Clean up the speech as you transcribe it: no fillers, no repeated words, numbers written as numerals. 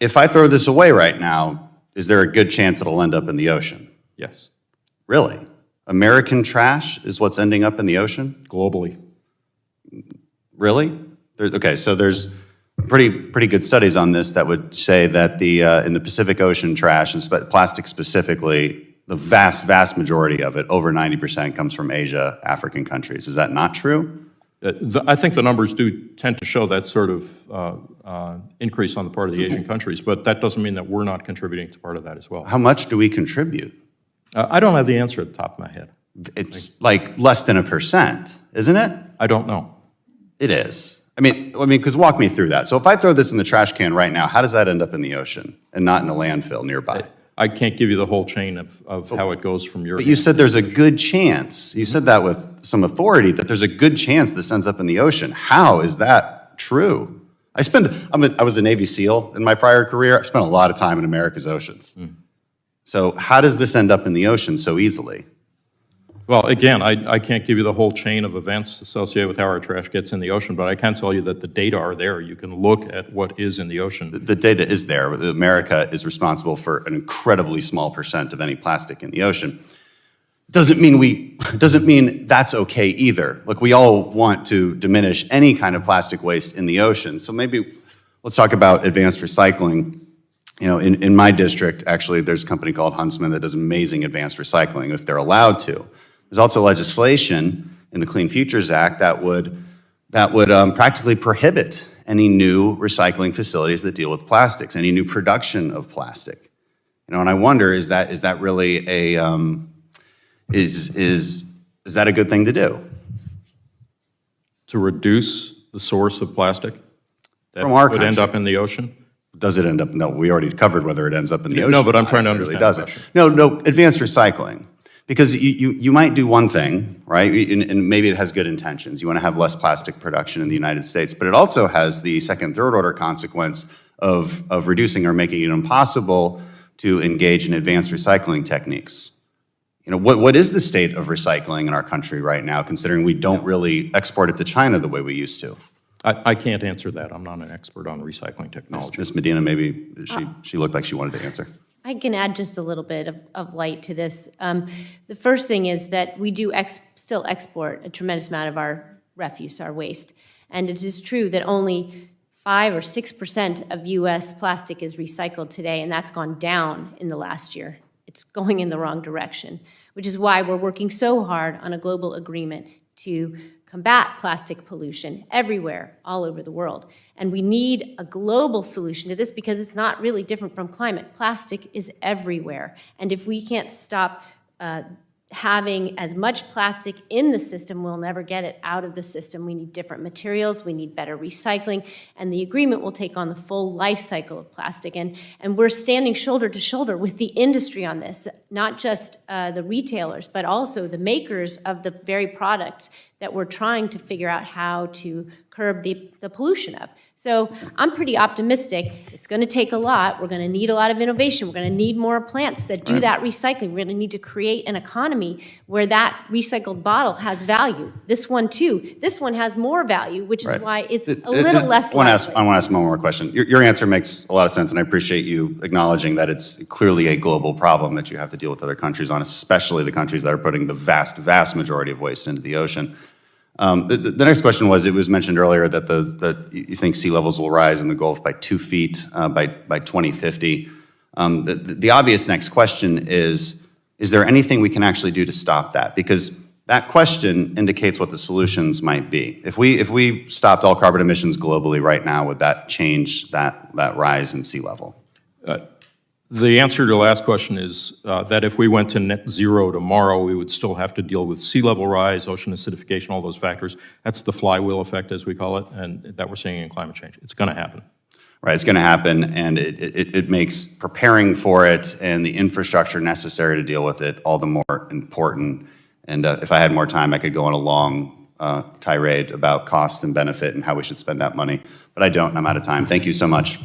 If I throw this away right now, is there a good chance it'll end up in the ocean? Yes. Really? American trash is what's ending up in the ocean? Globally. Really? Okay, so there's pretty good studies on this that would say that in the Pacific Ocean trash, and plastic specifically, the vast majority of it, over 90%, comes from Asia, African countries. Is that not true? I think the numbers do tend to show that sort of increase on the part of the Asian countries, but that doesn't mean that we're not contributing to part of that as well. How much do we contribute? I don't have the answer at the top of my head. It's like less than 1%, isn't it? I don't know. It is. I mean, because walk me through that. So if I throw this in the trash can right now, how does that end up in the ocean and not in a landfill nearby? I can't give you the whole chain of how it goes from your. But you said there's a good chance. You said that with some authority, that there's a good chance this ends up in the ocean. How is that true? I was a Navy SEAL in my prior career. I spent a lot of time in America's oceans. So how does this end up in the ocean so easily? Well, again, I can't give you the whole chain of events associated with how our trash gets in the ocean, but I can tell you that the data are there. You can look at what is in the ocean. The data is there. America is responsible for an incredibly small percent of any plastic in the ocean. Doesn't mean that's okay either. Look, we all want to diminish any kind of plastic waste in the ocean. So maybe let's talk about advanced recycling. You know, in my district, actually, there's a company called Huntsman that does amazing advanced recycling if they're allowed to. There's also legislation in the Clean Futures Act that would practically prohibit any new recycling facilities that deal with plastics, any new production of plastic. You know, and I wonder, is that really is that a good thing to do? To reduce the source of plastic that From our would end country. up in the ocean? Does it end up? No, we already covered whether it ends up in the ocean. No, but I'm trying to It understand really doesn't. the question. No, advanced recycling. Because you might do one thing, right, and maybe it has good intentions. You want to have less plastic production in the United States, but it also has the second, third order consequence of reducing or making it impossible to engage in advanced recycling techniques. You know, what is the state of recycling in our country right now, considering we don't really export it to China the way we used to? I can't answer that. I'm not an expert on recycling technology. Ms. Medina, maybe she looked like she wanted to answer. I can add just a little bit of light to this. The first thing is that we do still export a tremendous amount of our refuse, our waste. And it is true that only 5 or 6% of U.S. plastic is recycled today, and that's gone down in the last year. It's going in the wrong direction, which is why we're working so hard on a global agreement to combat plastic pollution everywhere, all over the world. And we need a global solution to this because it's not really different from climate. Plastic is everywhere. And if we can't stop having as much plastic in the system, we'll never get it out of the system. We need different materials, we need better recycling, and the agreement will take on the full life cycle of plastic. And we're standing shoulder to shoulder with the industry on this, not just the retailers, but also the makers of the very products that we're trying to figure out how to curb the pollution of. So I'm pretty optimistic. It's going to take a lot. We're going to need a lot of innovation. We're going to need more plants that do that recycling. We're going to need to create an economy where that recycled bottle has value. This one too. This one has more value, which is why it's a little less likely. I want to ask one more question. Your answer makes a lot of sense, and I appreciate you acknowledging that it's clearly a global problem that you have to deal with other countries on, especially the countries that are putting the vast majority of waste into the ocean. The next question was, it was mentioned earlier that you think sea levels will rise in the Gulf by 2 feet by 2050. The obvious next question is there anything we can actually do to stop that? Because that question indicates what the solutions might be. If we stopped all carbon emissions globally right now, would that change that rise in sea level? The answer to the last question is that if we went to net zero tomorrow, we would still have to deal with sea level rise, ocean acidification, all those factors. That's the flywheel effect, as we call it, and that we're seeing in climate change. It's going to happen. Right, it's going to happen, and it makes preparing for it and the infrastructure necessary to deal with it all the more important. And if I had more time, I could go on a long tirade about cost and benefit and how we should spend that money. But I don't, and I'm out of time. Thank you so much.